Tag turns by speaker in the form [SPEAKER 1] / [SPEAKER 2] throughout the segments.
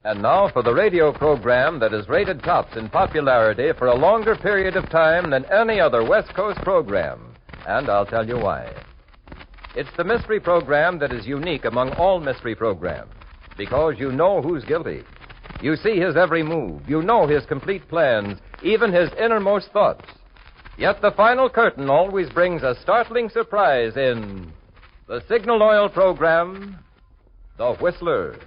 [SPEAKER 1] And now for the radio program that has rated tops in popularity for a longer period of time than any other West Coast program. And I'll tell you why. It's the mystery program that is unique among all mystery programs, because you know who's guilty. You see his every move. You know his complete plans, even his innermost thoughts. Yet the final curtain always brings a startling surprise in the Signal Oil program, The Whistler.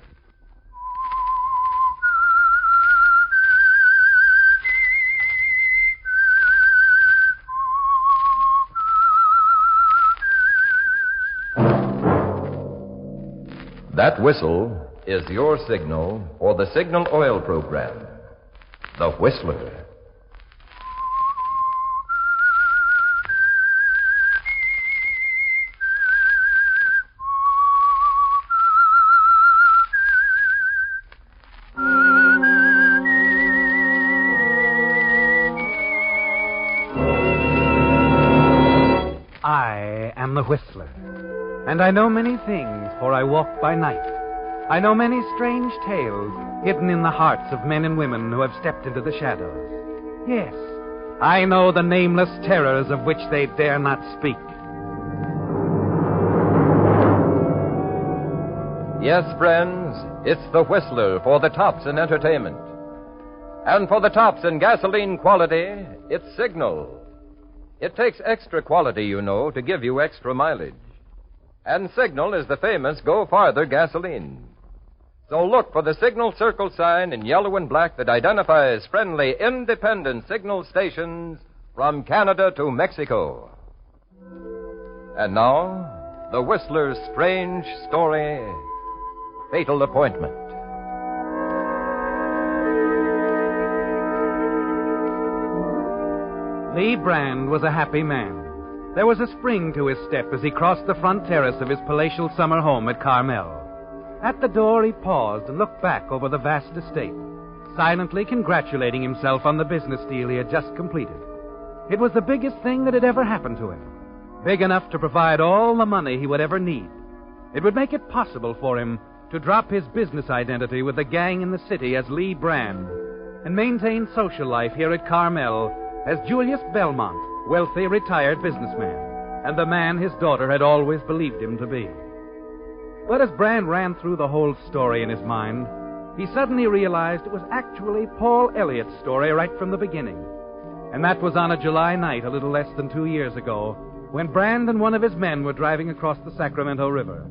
[SPEAKER 1] That whistle is your signal for the Signal Oil program, The Whistler.
[SPEAKER 2] I am the Whistler, and I know many things, for I walk by night. I know many strange tales hidden in the hearts of men and women who have stepped into the shadows. Yes, I know the nameless terrors of which they dare not speak.
[SPEAKER 1] Yes, friends, it's the Whistler for the tops in entertainment. And for the tops in gasoline quality, it's Signal. It takes extra quality, you know, to give you extra mileage. And Signal is the famous Go Farther gasoline. So look for the Signal circle sign in yellow and black that identifies friendly, independent Signal stations from Canada to Mexico. And now, the Whistler's strange story, Fatal Appointment.
[SPEAKER 2] Lee Brand was a happy man. There was a spring to his step as he crossed the front terrace of his palatial summer home at Carmel. At the door, he paused and looked back over the vast estate, silently congratulating himself on the business deal he had just completed. It was the biggest thing that had ever happened to him, big enough to provide all the money he would ever need. It would make it possible for him to drop his business identity with the gang in the city as Lee Brand and maintain social life here at Carmel as Julius Belmont, wealthy retired businessman, and the man his daughter had always believed him to be. But as Brand ran through the whole story in his mind, he suddenly realized it was actually Paul Elliott's story right from the beginning. And that was on a July night a little less than 2 years ago, when Brand and one of his men were driving across the Sacramento River.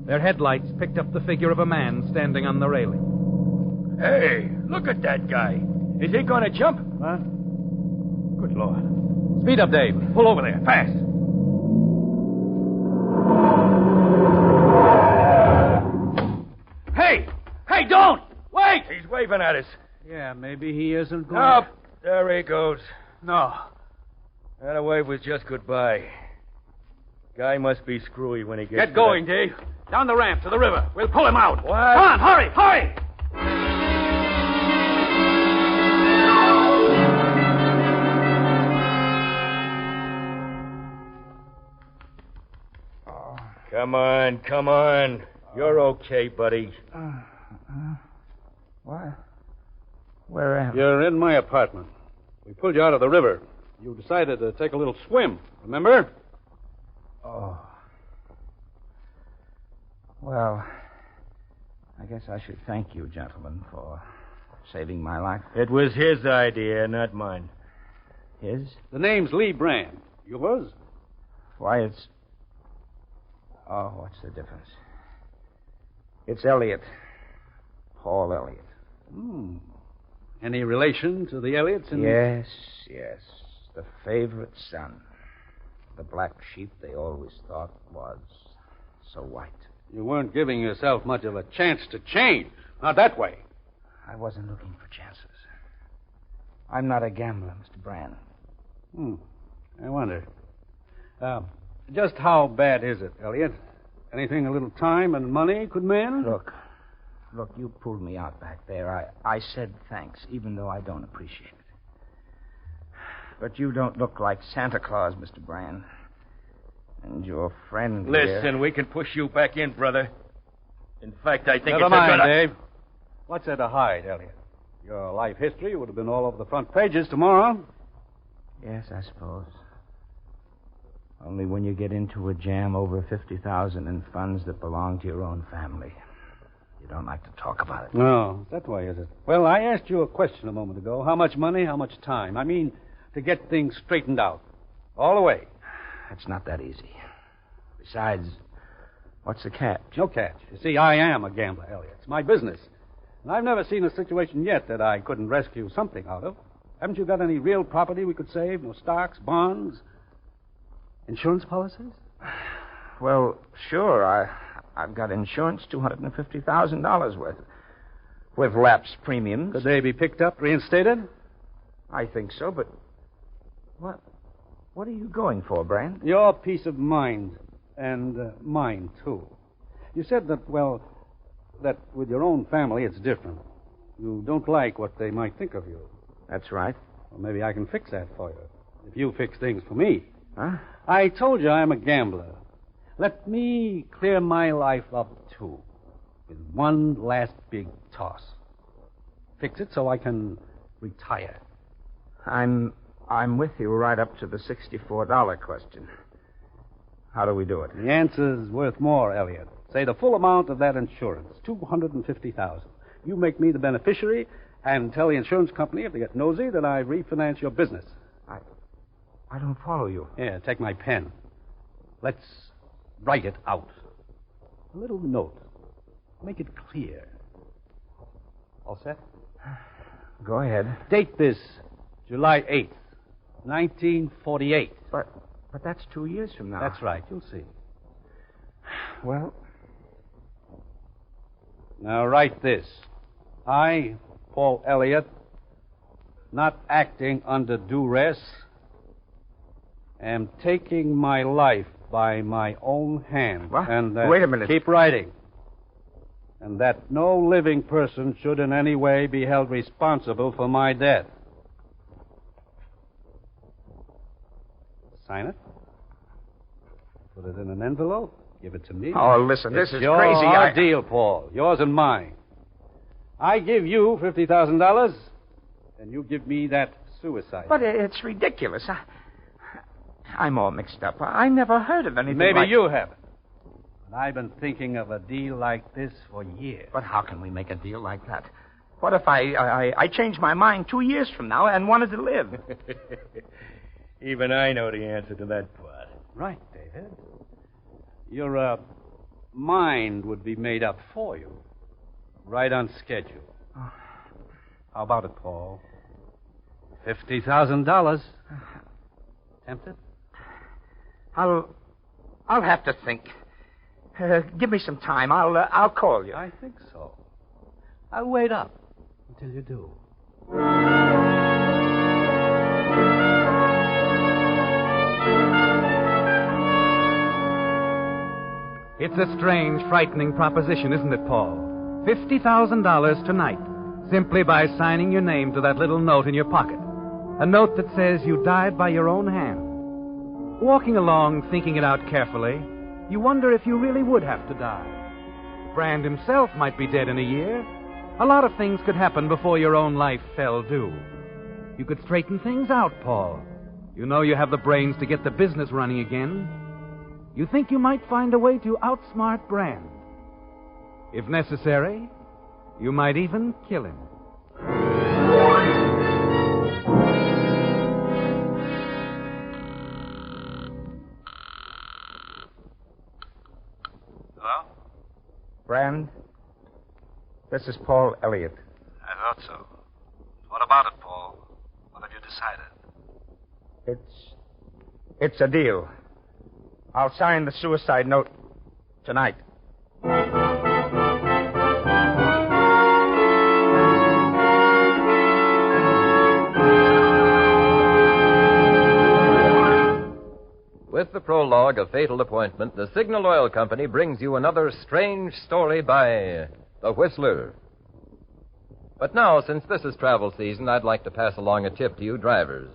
[SPEAKER 2] Their headlights picked up the figure of a man standing on the railing.
[SPEAKER 3] Hey, look at that guy. Is he going to jump?
[SPEAKER 2] Huh?
[SPEAKER 3] Good Lord. Speed up, Dave. Pull over there, fast. Hey, don't! Wait! He's waving at us.
[SPEAKER 2] Yeah, maybe he isn't going
[SPEAKER 3] Up. There he goes.
[SPEAKER 2] No.
[SPEAKER 3] That wave was just goodbye. Guy must be screwy when he gets
[SPEAKER 2] Get going, Dave. Down the ramp to the river. We'll pull him out.
[SPEAKER 3] What?
[SPEAKER 2] Come on, hurry, hurry!
[SPEAKER 3] Come on. You're okay, buddy.
[SPEAKER 4] What? Where am I?
[SPEAKER 5] You're in my apartment. We pulled you out of the river. You decided to take a little swim, remember?
[SPEAKER 4] Oh. Well, I guess I should thank you, gentlemen, for saving my life.
[SPEAKER 3] It was his idea, not mine.
[SPEAKER 4] His?
[SPEAKER 5] The name's Lee Brand. Yours?
[SPEAKER 4] Why, it's... Oh, what's the difference? It's Elliott. Paul Elliott.
[SPEAKER 5] Any relation to the Elliots?
[SPEAKER 4] Yes. The favorite son. The black sheep they always thought was so white.
[SPEAKER 5] You weren't giving yourself much of a chance to change. Not that way.
[SPEAKER 4] I wasn't looking for chances. I'm not a gambler, Mr. Brand.
[SPEAKER 5] I wonder. Just how bad is it, Elliot? Anything a little time and money could mend?
[SPEAKER 4] Look, you pulled me out back there. I said thanks, even though I don't appreciate it. But you don't look like Santa Claus, Mr. Brand. And your friend
[SPEAKER 3] Listen,
[SPEAKER 4] here...
[SPEAKER 3] we can push you back in, brother. In fact, I think
[SPEAKER 5] Never
[SPEAKER 3] it's
[SPEAKER 5] mind,
[SPEAKER 3] a good...
[SPEAKER 5] Dave. What's there to hide, Elliot? Your life history would have been all over the front pages tomorrow.
[SPEAKER 4] Yes, I suppose. Only when you get into a jam over $50,000 in funds that belong to your own family. You don't like to talk about it.
[SPEAKER 5] No, that way, is it? Well, I asked you a question a moment ago. How much money, how much time? I mean, to get things straightened out. All the way.
[SPEAKER 4] It's not that easy. Besides, what's the catch?
[SPEAKER 5] No catch. You see, I am a gambler, Elliot. It's my business. And I've never seen a situation yet that I couldn't rescue something out of. Haven't you got any real property we could save? No stocks, bonds, insurance policies?
[SPEAKER 4] Well, sure. I've got insurance, $250,000 worth, with lapse premiums.
[SPEAKER 5] Could they be picked up, reinstated?
[SPEAKER 4] I think so, but what are you going for, Brand?
[SPEAKER 5] Your peace of mind, and mine, too. You said that, well, that with your own family it's different. You don't like what they might think of you.
[SPEAKER 4] That's right.
[SPEAKER 5] Well, maybe I can fix that for you, if you fix things for me.
[SPEAKER 4] Huh?
[SPEAKER 5] I told you I'm a gambler. Let me clear my life up, too, with one last big toss. Fix it so I can retire.
[SPEAKER 4] I'm with you right up to the $64 question. How do we do it?
[SPEAKER 5] The answer's worth more, Elliot. Say the full amount of that insurance, $250,000. You make me the beneficiary and tell the insurance company, if they get nosy, that I refinance your business.
[SPEAKER 4] I don't follow you.
[SPEAKER 5] Yeah, take my pen. Let's write it out. A little note. Make it clear. All set?
[SPEAKER 4] Go ahead.
[SPEAKER 5] Date this July 8th, 1948.
[SPEAKER 4] But that's 2 years from now.
[SPEAKER 5] That's right. You'll see.
[SPEAKER 4] Well,
[SPEAKER 5] now write this. I, Paul Elliott, not acting under duress, am taking my life by my own hand.
[SPEAKER 4] What?
[SPEAKER 5] And
[SPEAKER 4] Wait a minute.
[SPEAKER 5] Keep writing. And that no living person should in any way be held responsible for my death. Sign it. Put it in an envelope. Give it to me.
[SPEAKER 4] Oh, listen, this is
[SPEAKER 5] your
[SPEAKER 4] crazy.
[SPEAKER 5] Our deal, Paul. Yours and mine. I give you $50,000, and you give me that suicide.
[SPEAKER 4] But it's ridiculous. I'm all mixed up. I never heard of anything
[SPEAKER 5] Maybe
[SPEAKER 4] like...
[SPEAKER 5] you haven't. But I've been thinking of a deal like this for years.
[SPEAKER 4] But how can we make a deal like that? What if I change my mind 2 years from now and wanted to live?
[SPEAKER 3] Even I know the answer to that part.
[SPEAKER 5] Right, David. Your mind would be made up for you. Right on schedule. How about it, Paul? $50,000. Tempted?
[SPEAKER 4] I'll have to think. Give me some time. I'll call you.
[SPEAKER 5] I think so. I'll wait up until you do.
[SPEAKER 2] It's a strange, frightening proposition, isn't it, Paul? $50,000 tonight, simply by signing your name to that little note in your pocket. A note that says you died by your own hand. Walking along, thinking it out carefully, you wonder if you really would have to die. Brand himself might be dead in a year. A lot of things could happen before your own life fell due. You could straighten things out, Paul. You know you have the brains to get the business running again. You think you might find a way to outsmart Brand. If necessary, you might even kill him.
[SPEAKER 5] Hello?
[SPEAKER 4] Brand, this is Paul Elliott.
[SPEAKER 5] I thought so. What about it, Paul? What have you decided?
[SPEAKER 4] It's a deal. I'll sign the suicide note tonight.
[SPEAKER 1] With the prologue of Fatal Appointment, the Signal Oil Company brings you another strange story by The Whistler. But now, since this is travel season, I'd like to pass along a tip to you drivers.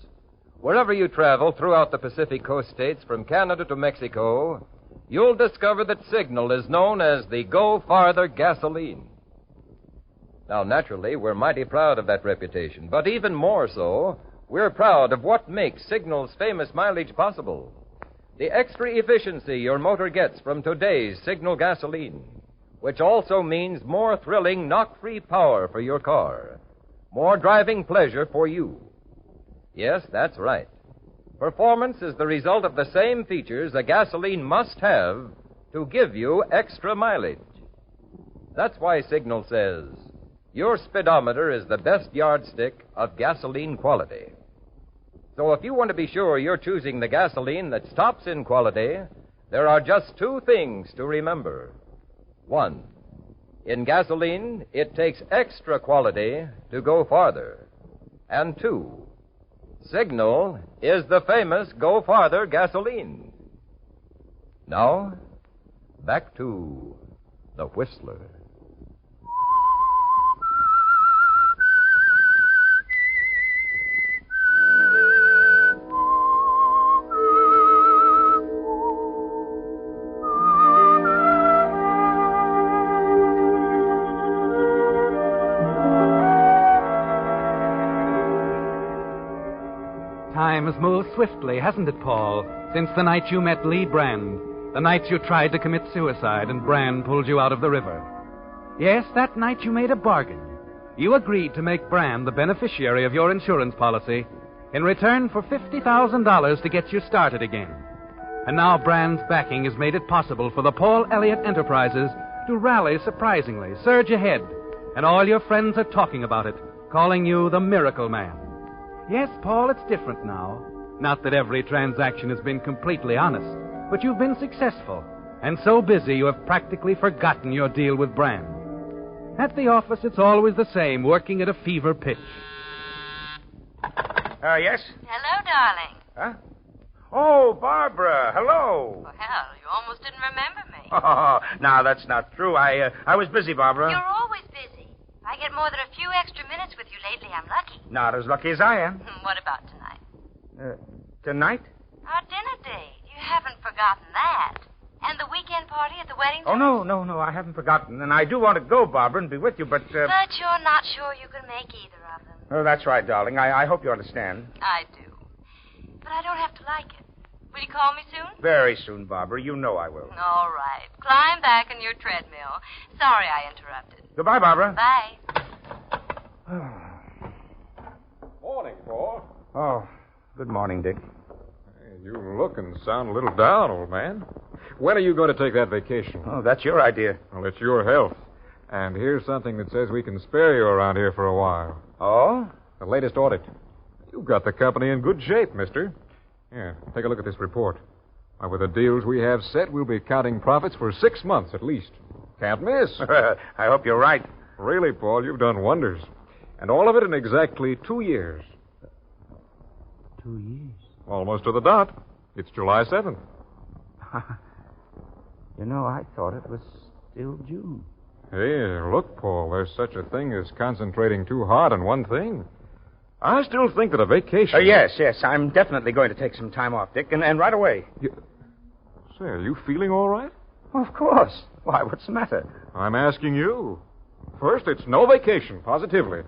[SPEAKER 1] Wherever you travel throughout the Pacific Coast states, from Canada to Mexico, you'll discover that Signal is known as the Go Farther gasoline. Now, naturally, we're mighty proud of that reputation, but even more so, we're proud of what makes Signal's famous mileage possible. The extra efficiency your motor gets from today's Signal gasoline, which also means more thrilling knock-free power for your car, more driving pleasure for you. Yes, that's right. Performance is the result of the same features a gasoline must have to give you extra mileage. That's why Signal says your speedometer is the best yardstick of gasoline quality. So if you want to be sure you're choosing the gasoline that stops in quality, there are just two things to remember. One, in gasoline, it takes extra quality to go farther. And two, Signal is the famous Go Farther gasoline. Now, back to the Whistler.
[SPEAKER 2] Time has moved swiftly, hasn't it, Paul? Since the night you met Lee Brand, the night you tried to commit suicide and Brand pulled you out of the river. Yes, that night you made a bargain. You agreed to make Brand the beneficiary of your insurance policy in return for $50,000 to get you started again. And now Brand's backing has made it possible for the Paul Elliott Enterprises to rally surprisingly, surge ahead, and all your friends are talking about it, calling you the Miracle Man. Yes, Paul, it's different now. Not that every transaction has been completely honest, but you've been successful, and so busy you have practically forgotten your deal with Brand. At the office, it's always the same, working at a fever pitch.
[SPEAKER 4] Yes?
[SPEAKER 6] Hello, darling.
[SPEAKER 4] Huh? Oh, Barbara, hello.
[SPEAKER 6] Well, hell, you almost didn't remember me.
[SPEAKER 4] Oh, no, that's not true. I was busy, Barbara.
[SPEAKER 6] You're always busy. I get more than a few extra minutes with you lately. I'm lucky.
[SPEAKER 4] Not as lucky as I am.
[SPEAKER 6] What about tonight?
[SPEAKER 4] Tonight?
[SPEAKER 6] Our dinner date. You haven't forgotten that. And the weekend party at the wedding
[SPEAKER 4] Oh, no, I haven't forgotten. And I do want to go, Barbara, and be with you, but...
[SPEAKER 6] But you're not sure you can make either of them.
[SPEAKER 4] Oh, that's right, darling. I hope you understand.
[SPEAKER 6] I do. But I don't have to like it. Will you call me soon?
[SPEAKER 4] Very soon, Barbara. You know I will.
[SPEAKER 6] All right. Climb back on your treadmill. Sorry I interrupted.
[SPEAKER 4] Goodbye, Barbara.
[SPEAKER 6] Bye.
[SPEAKER 7] Morning, Paul.
[SPEAKER 4] Oh, good morning, Dick.
[SPEAKER 7] Hey, you look and sound a little down, old man. When are you going to take that vacation?
[SPEAKER 4] Oh, that's your idea.
[SPEAKER 7] Well, it's your health. And here's something that says we can spare you around here for a while.
[SPEAKER 4] Oh?
[SPEAKER 7] The latest audit. You've got the company in good shape, mister. Here, take a look at this report. Now, with the deals we have set, we'll be counting profits for 6 months at least. Can't miss.
[SPEAKER 4] I hope you're right.
[SPEAKER 7] Really, Paul, you've done wonders. And all of it in exactly 2 years.
[SPEAKER 4] 2 years?
[SPEAKER 7] Almost to the dot. It's July 7th.
[SPEAKER 4] You know, I thought it was still June.
[SPEAKER 7] Hey, look, Paul, there's such a thing as concentrating too hard on one thing. I still think that a vacation...
[SPEAKER 4] Yes, I'm definitely going to take some time off, Dick, and right away.
[SPEAKER 7] Say, are you feeling all right?
[SPEAKER 4] Of course. Why, what's the matter?
[SPEAKER 7] I'm asking you. First, it's no vacation, positively.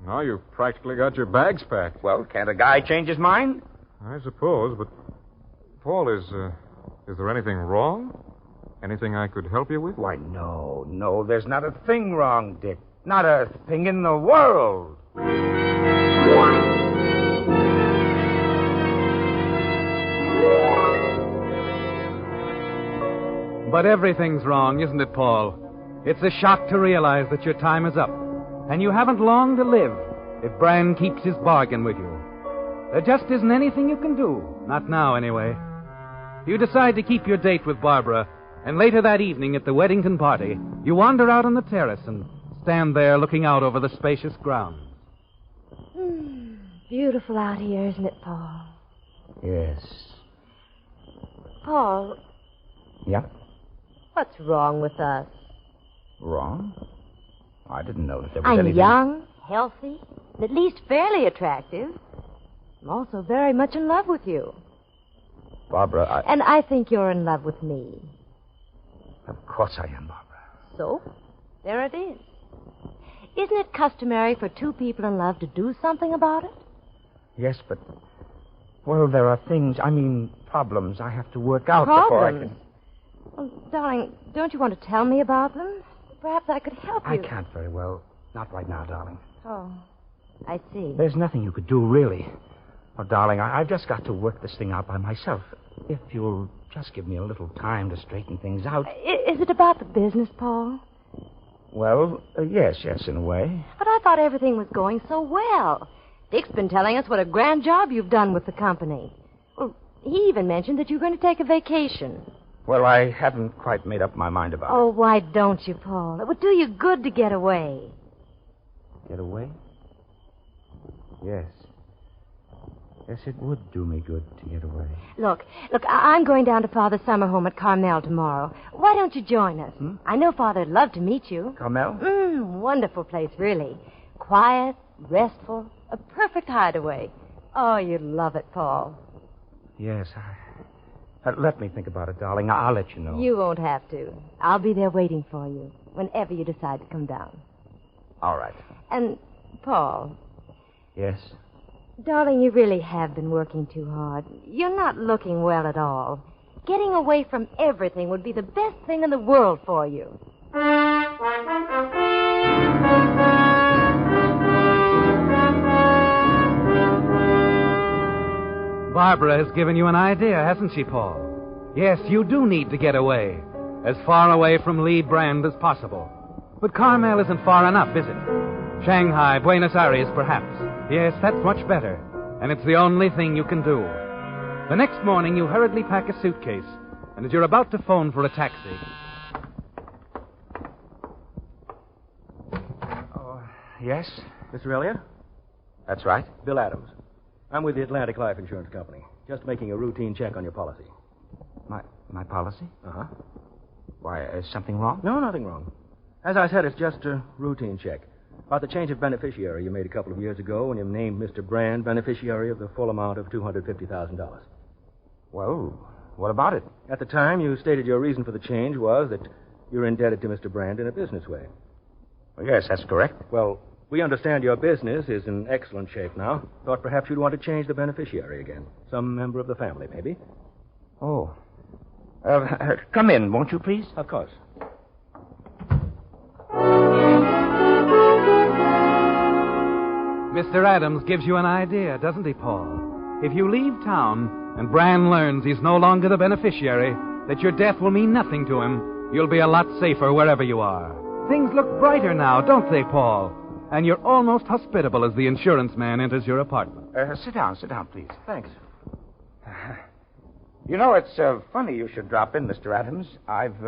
[SPEAKER 7] Now you've practically got your bags packed.
[SPEAKER 4] Well, can't a guy change his mind?
[SPEAKER 7] I suppose, but... Paul, is there anything wrong? Anything I could help you with?
[SPEAKER 4] Why, no, there's not a thing wrong, Dick. Not a thing in the world.
[SPEAKER 2] But everything's wrong, isn't it, Paul? It's a shock to realize that your time is up, and you haven't long to live if Brand keeps his bargain with you. There just isn't anything you can do, not now anyway. You decide to keep your date with Barbara, and later that evening at the Weddington party, you wander out on the terrace and stand there looking out over the spacious grounds.
[SPEAKER 8] Beautiful out here, isn't it, Paul?
[SPEAKER 4] Yes.
[SPEAKER 8] Paul,
[SPEAKER 4] Yeah?
[SPEAKER 8] what's wrong with us?
[SPEAKER 4] Wrong? I didn't notice there was
[SPEAKER 8] I'm
[SPEAKER 4] anything...
[SPEAKER 8] young, healthy, and at least fairly attractive. I'm also very much in love with you.
[SPEAKER 4] Barbara,
[SPEAKER 8] And I think you're in love with me.
[SPEAKER 4] Of course I am, Barbara.
[SPEAKER 8] So, there it is. Isn't it customary for two people in love to do something about it?
[SPEAKER 4] Yes, but... Well, there are problems I have to work out before I
[SPEAKER 8] Problems?
[SPEAKER 4] can...
[SPEAKER 8] Well, darling, don't you want to tell me about them? Perhaps I could help you.
[SPEAKER 4] I can't very well. Not right now, darling.
[SPEAKER 8] Oh, I see.
[SPEAKER 4] There's nothing you could do, really. Oh, darling, I've just got to work this thing out by myself. If you'll just give me a little time to straighten things out.
[SPEAKER 8] Is it about the business, Paul?
[SPEAKER 4] Well, yes, in a way.
[SPEAKER 8] But I thought everything was going so well. Dick's been telling us what a grand job you've done with the company. Well, he even mentioned that you're going to take a vacation.
[SPEAKER 4] Well, I haven't quite made up my mind about
[SPEAKER 8] Oh, why don't you, Paul? It would do you good to get away.
[SPEAKER 4] it. Get away? Yes. Yes, it would do me good to get away.
[SPEAKER 8] Look, I'm going down to Father's summer home at Carmel tomorrow. Why don't you join us? I know Father'd love to meet you.
[SPEAKER 4] Carmel?
[SPEAKER 8] Wonderful place, really. Quiet, restful, a perfect hideaway. Oh, you'd love it, Paul.
[SPEAKER 4] Yes, let me think about it, darling. I'll let you know.
[SPEAKER 8] You won't have to. I'll be there waiting for you whenever you decide to come down.
[SPEAKER 4] All right.
[SPEAKER 8] And, Paul...
[SPEAKER 4] Yes?
[SPEAKER 8] Darling, you really have been working too hard. You're not looking well at all. Getting away from everything would be the best thing in the world for you.
[SPEAKER 2] Barbara has given you an idea, hasn't she, Paul? Yes, you do need to get away. As far away from Lee Brand as possible. But Carmel isn't far enough, is it? Shanghai, Buenos Aires, perhaps. Yes, that's much better. And it's the only thing you can do. The next morning, you hurriedly pack a suitcase. And as you're about to phone for a taxi...
[SPEAKER 4] Oh, yes?
[SPEAKER 3] Mr. Elliott?
[SPEAKER 4] That's right.
[SPEAKER 3] Bill Adams. I'm with the Atlantic Life Insurance Company. Just making a routine check on your policy.
[SPEAKER 4] My policy?
[SPEAKER 3] Uh-huh.
[SPEAKER 4] Why, is something wrong?
[SPEAKER 3] No, nothing wrong. As I said, it's just a routine check. About the change of beneficiary you made a couple of years ago when you named Mr. Brand beneficiary of the full amount of $250,000.
[SPEAKER 4] Well, what about it?
[SPEAKER 3] At the time, you stated your reason for the change was that you're indebted to Mr. Brand in a business way.
[SPEAKER 4] Well, yes, that's correct.
[SPEAKER 3] Well, we understand your business is in excellent shape now. Thought perhaps you'd want to change the beneficiary again. Some member of the family, maybe.
[SPEAKER 4] Oh. Come in, won't you, please?
[SPEAKER 3] Of course.
[SPEAKER 2] Mr. Adams gives you an idea, doesn't he, Paul? If you leave town and Brand learns he's no longer the beneficiary, that your death will mean nothing to him, you'll be a lot safer wherever you are. Things look brighter now, don't they, Paul? And you're almost hospitable as the insurance man enters your apartment.
[SPEAKER 4] Sit down, please.
[SPEAKER 3] Thanks.
[SPEAKER 4] You know, it's funny you should drop in, Mr. Adams. I've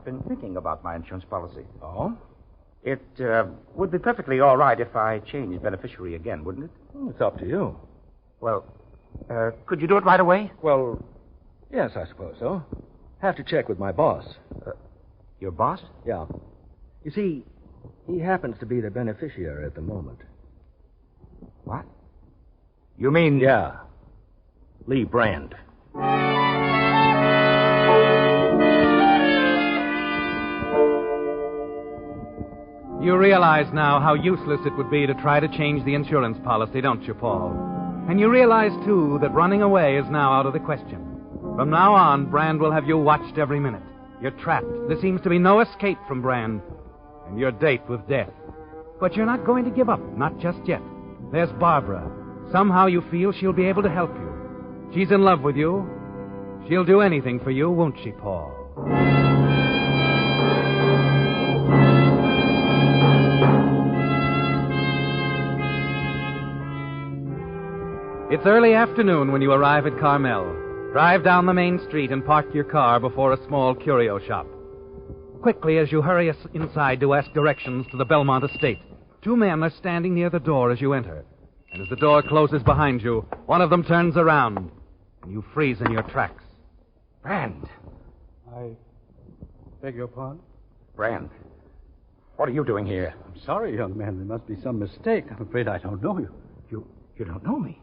[SPEAKER 4] been thinking about my insurance policy.
[SPEAKER 3] Oh?
[SPEAKER 4] It would be perfectly all right if I changed beneficiary again, wouldn't it?
[SPEAKER 3] It's up to you.
[SPEAKER 4] Well, could you do it right away?
[SPEAKER 3] Well, yes, I suppose so. Have to check with my boss.
[SPEAKER 4] Your boss?
[SPEAKER 3] Yeah. You see, he happens to be the beneficiary at the moment.
[SPEAKER 4] What? You mean...
[SPEAKER 3] Yeah. Lee Brand.
[SPEAKER 2] You realize now how useless it would be to try to change the insurance policy, don't you, Paul? And you realize, too, that running away is now out of the question. From now on, Brand will have you watched every minute. You're trapped. There seems to be no escape from Brand. And your date with death. But you're not going to give up, not just yet. There's Barbara. Somehow you feel she'll be able to help you. She's in love with you. She'll do anything for you, won't she, Paul? It's early afternoon when you arrive at Carmel. Drive down the main street and park your car before a small curio shop. Quickly, as you hurry inside to ask directions to the Belmont estate, two men are standing near the door as you enter. And as the door closes behind you, one of them turns around, and you freeze in your tracks.
[SPEAKER 4] Brand.
[SPEAKER 5] I beg your pardon?
[SPEAKER 4] Brand. What are you doing here?
[SPEAKER 5] I'm sorry, young man. There must be some mistake. I'm afraid I don't know you.
[SPEAKER 4] You don't know me?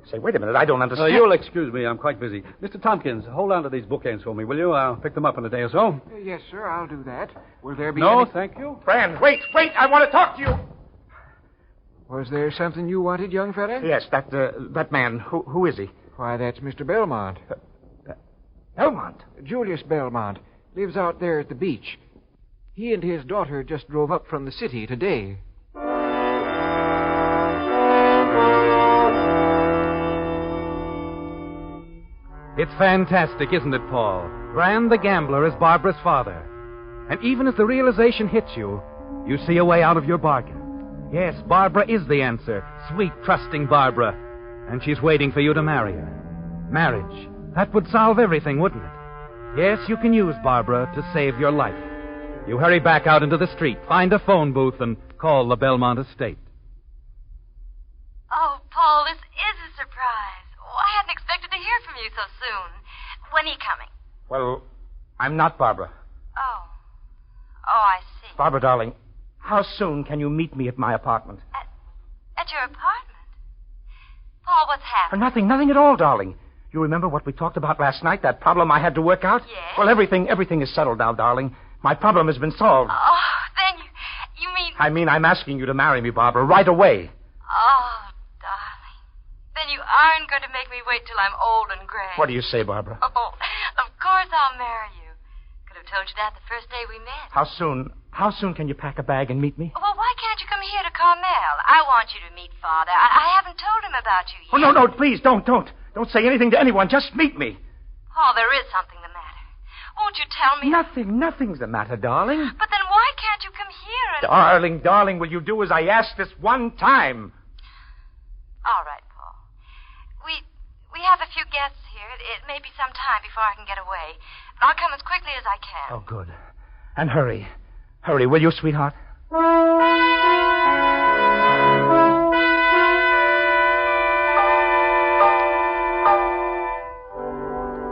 [SPEAKER 4] Say, wait a minute. I don't understand.
[SPEAKER 5] You'll excuse me. I'm quite busy. Mr. Tompkins, hold on to these bookends for me, will you? I'll pick them up in a day or so.
[SPEAKER 9] Yes, sir, I'll do that. Will there be
[SPEAKER 5] No,
[SPEAKER 9] any...
[SPEAKER 5] thank you.
[SPEAKER 4] Brand, wait. I want to talk to you.
[SPEAKER 9] Was there something you wanted, young fella?
[SPEAKER 4] Yes, that man. Who is he?
[SPEAKER 9] Why, that's Mr. Belmont.
[SPEAKER 4] Belmont?
[SPEAKER 9] Julius Belmont. Lives out there at the beach. He and his daughter just drove up from the city today.
[SPEAKER 2] It's fantastic, isn't it, Paul? Brand the gambler is Barbara's father. And even as the realization hits you, you see a way out of your bargain. Yes, Barbara is the answer. Sweet, trusting Barbara. And she's waiting for you to marry her. Marriage. That would solve everything, wouldn't it? Yes, you can use Barbara to save your life. You hurry back out into the street, find a phone booth, and call the Belmont estate.
[SPEAKER 6] Oh, Paul, this is a surprise. Oh, I hadn't expected to hear from you so soon. When are you coming?
[SPEAKER 4] Well, I'm not Barbara.
[SPEAKER 6] Oh, I see.
[SPEAKER 4] Barbara, darling, how soon can you meet me at my apartment?
[SPEAKER 6] At your apartment? Paul, what's happened?
[SPEAKER 4] Nothing at all, darling. You remember what we talked about last night, that problem I had to work out?
[SPEAKER 6] Yes.
[SPEAKER 4] Well, everything is settled now, darling. My problem has been solved.
[SPEAKER 6] Oh, then you mean...
[SPEAKER 4] I mean, I'm asking you to marry me, Barbara, right away.
[SPEAKER 6] Oh, darling. Then you aren't going to make me wait till I'm old and gray.
[SPEAKER 4] What do you say, Barbara?
[SPEAKER 6] Oh, of course I'll marry you. Could have told you that the first day we met.
[SPEAKER 4] How soon can you pack a bag and meet me?
[SPEAKER 6] Well, why can't you come here to Carmel? I want you to meet Father. I haven't told him about you yet.
[SPEAKER 4] Oh, no, please, don't. Don't say anything to anyone. Just meet me.
[SPEAKER 6] Paul, there is something the matter. Won't you tell me?
[SPEAKER 4] Nothing's the matter, darling.
[SPEAKER 6] But then why can't you come here and...
[SPEAKER 4] Darling, will you do as I ask this one time?
[SPEAKER 6] All right, Paul. We have a few guests here. It may be some time before I can get away. I'll come as quickly as I can.
[SPEAKER 4] Oh, good. And hurry. Hurry, will you, sweetheart?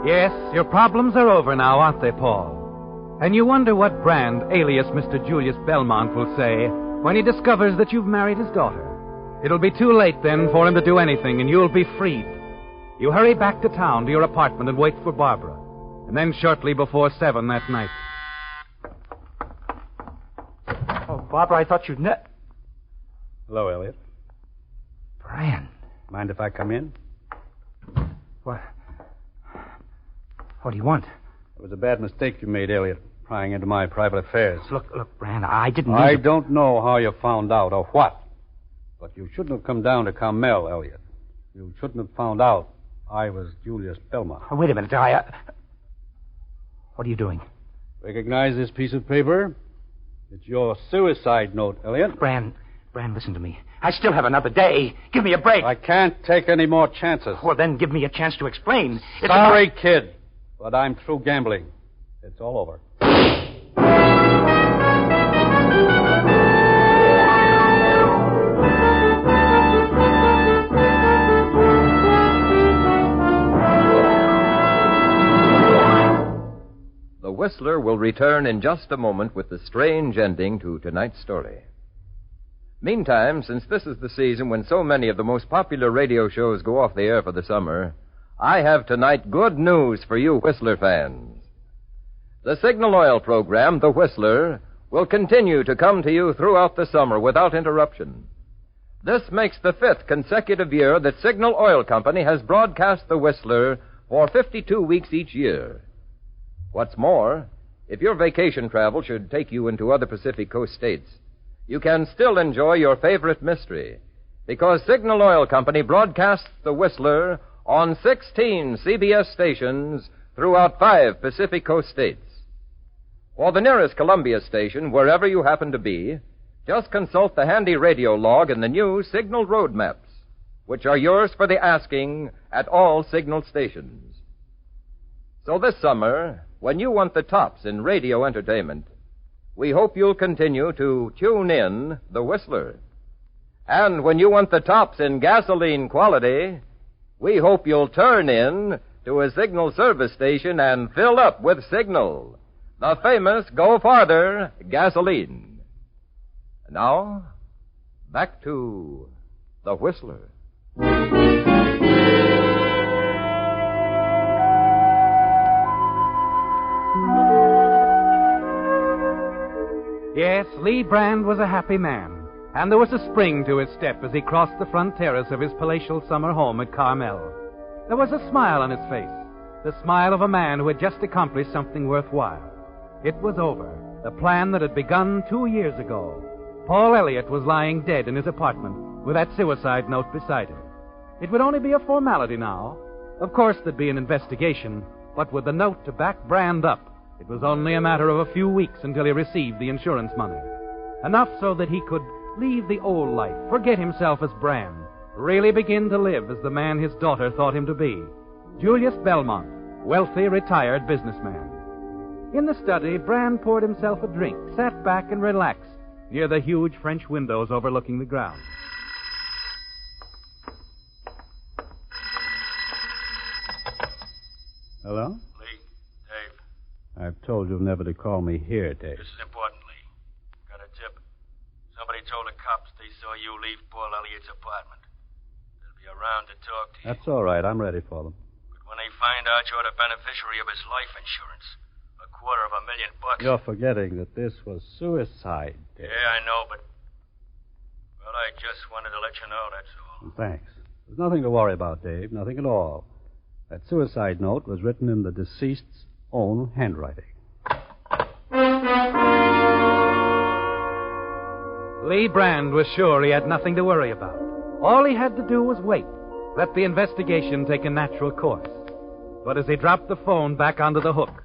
[SPEAKER 2] Yes, your problems are over now, aren't they, Paul? And you wonder what Brand, alias Mr. Julius Belmont, will say when he discovers that you've married his daughter. It'll be too late then for him to do anything, and you'll be freed. You hurry back to town to your apartment and wait for Barbara. And then shortly before 7 that night...
[SPEAKER 4] Oh, Barbara, I thought you'd...
[SPEAKER 5] Hello, Elliot.
[SPEAKER 4] Brand.
[SPEAKER 5] Mind if I come in?
[SPEAKER 4] What do you want?
[SPEAKER 5] It was a bad mistake you made, Elliot, prying into my private affairs.
[SPEAKER 4] Look, Brand, I didn't mean
[SPEAKER 5] I
[SPEAKER 4] to...
[SPEAKER 5] don't know how you found out or what, but you shouldn't have come down to Carmel, Elliot. You shouldn't have found out I was Julius Belmont.
[SPEAKER 4] Oh, wait a minute, What are you doing?
[SPEAKER 5] Recognize this piece of paper? It's your suicide note, Elliot.
[SPEAKER 4] Brand, listen to me. I still have another day. Give me a break.
[SPEAKER 5] I can't take any more chances.
[SPEAKER 4] Well, then give me a chance to explain.
[SPEAKER 5] Sorry, kid, but I'm through gambling. It's all over.
[SPEAKER 1] The Whistler will return in just a moment with the strange ending to tonight's story. Meantime, since this is the season when so many of the most popular radio shows go off the air for the summer, I have tonight good news for you Whistler fans. The Signal Oil program, The Whistler, will continue to come to you throughout the summer without interruption. This makes the 5th consecutive year that Signal Oil Company has broadcast The Whistler for 52 weeks each year. What's more, if your vacation travel should take you into other Pacific Coast states, you can still enjoy your favorite mystery, because Signal Oil Company broadcasts The Whistler on 16 CBS stations throughout 5 Pacific Coast states. For the nearest Columbia station, wherever you happen to be, just consult the handy radio log in the new Signal road maps, which are yours for the asking at all Signal stations. So this summer, when you want the tops in radio entertainment, we hope you'll continue to tune in The Whistler. And when you want the tops in gasoline quality, we hope you'll turn in to a Signal service station and fill up with Signal, the famous Go Farther gasoline. Now, back to The Whistler.
[SPEAKER 2] Yes, Lee Brand was a happy man, and there was a spring to his step as he crossed the front terrace of his palatial summer home at Carmel. There was a smile on his face, the smile of a man who had just accomplished something worthwhile. It was over, the plan that had begun 2 years ago. Paul Elliott was lying dead in his apartment with that suicide note beside him. It would only be a formality now. Of course, there'd be an investigation, but with the note to back Brand up, it was only a matter of a few weeks until he received the insurance money. Enough so that he could leave the old life, forget himself as Brand, really begin to live as the man his daughter thought him to be. Julius Belmont, wealthy, retired businessman. In the study, Brand poured himself a drink, sat back and relaxed near the huge French windows overlooking the ground.
[SPEAKER 5] Hello?
[SPEAKER 10] Lee, Dave.
[SPEAKER 5] I've told you never to call me here, Dave.
[SPEAKER 10] This is important, Lee. Got a tip. Somebody told the cops they saw you leave Paul Elliott's apartment. They'll be around to talk to you.
[SPEAKER 5] That's all right. I'm ready for them.
[SPEAKER 10] But when they find out you're the beneficiary of his life insurance, $250,000.
[SPEAKER 5] You're forgetting that this was suicide, Dave.
[SPEAKER 10] Yeah, I know, but... Well, I just wanted to let you know, that's all.
[SPEAKER 5] Thanks. There's nothing to worry about, Dave. Nothing at all. That suicide note was written in the deceased's own handwriting.
[SPEAKER 2] Lee Brand was sure he had nothing to worry about. All he had to do was wait, let the investigation take a natural course. But as he dropped the phone back onto the hook...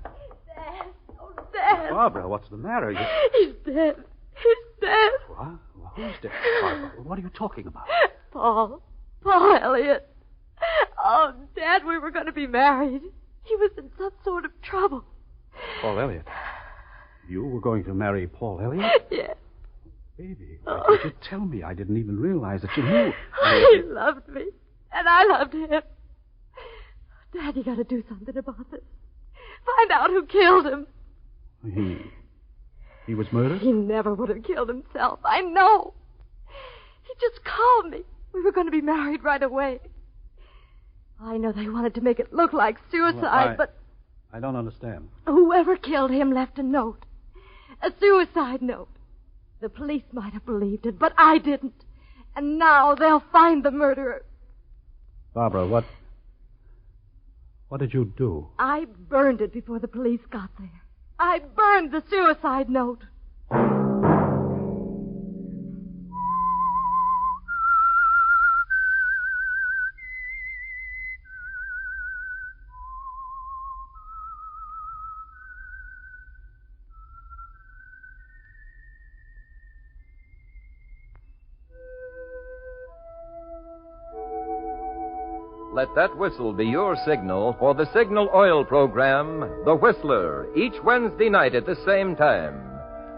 [SPEAKER 8] Dad. Oh, Dad.
[SPEAKER 5] Barbara, what's the matter?
[SPEAKER 8] He's dead. He's dead.
[SPEAKER 5] What? Who's dead, Barbara? What are you talking about?
[SPEAKER 8] Paul Elliott. Oh, Dad, we were going to be married. He was in some sort of trouble.
[SPEAKER 5] Paul Elliott? You were going to marry Paul Elliott?
[SPEAKER 8] Yes.
[SPEAKER 5] Baby, why did you tell me? I didn't even realize that you knew.
[SPEAKER 8] He loved me, and I loved him. Dad, you got to do something about this. Find out who killed him.
[SPEAKER 5] He was murdered?
[SPEAKER 8] He never would have killed himself. I know. He just called me. We were going to be married right away. I know they wanted to make it look like suicide, but...
[SPEAKER 5] I don't understand.
[SPEAKER 8] Whoever killed him left a note. A suicide note. The police might have believed it, but I didn't. And now they'll find the murderer.
[SPEAKER 5] Barbara, what did you do?
[SPEAKER 8] I burned it before the police got there. I burned the suicide note.
[SPEAKER 1] Let that whistle be your signal for the Signal Oil program, The Whistler, each Wednesday night at the same time.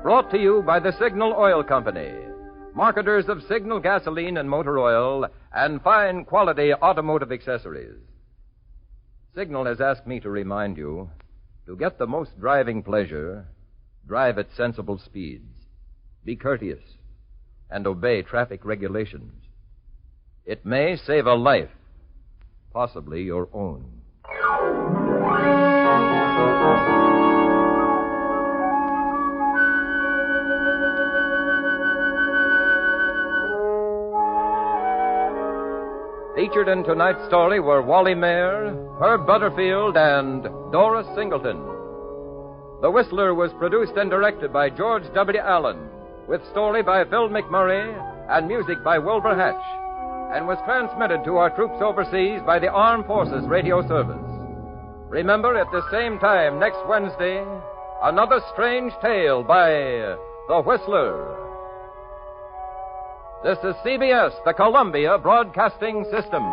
[SPEAKER 1] Brought to you by the Signal Oil Company, marketers of Signal gasoline and motor oil and fine quality automotive accessories. Signal has asked me to remind you, to get the most driving pleasure, drive at sensible speeds, be courteous, and obey traffic regulations. It may save a life, possibly your own. Featured in tonight's story were Wally Mayer, Herb Butterfield, and Doris Singleton. The Whistler was produced and directed by George W. Allen, with story by Phil McMurray and music by Wilbur Hatch, and was transmitted to our troops overseas by the Armed Forces Radio Service. Remember, at the same time next Wednesday, another strange tale by The Whistler. This is CBS, the Columbia Broadcasting System.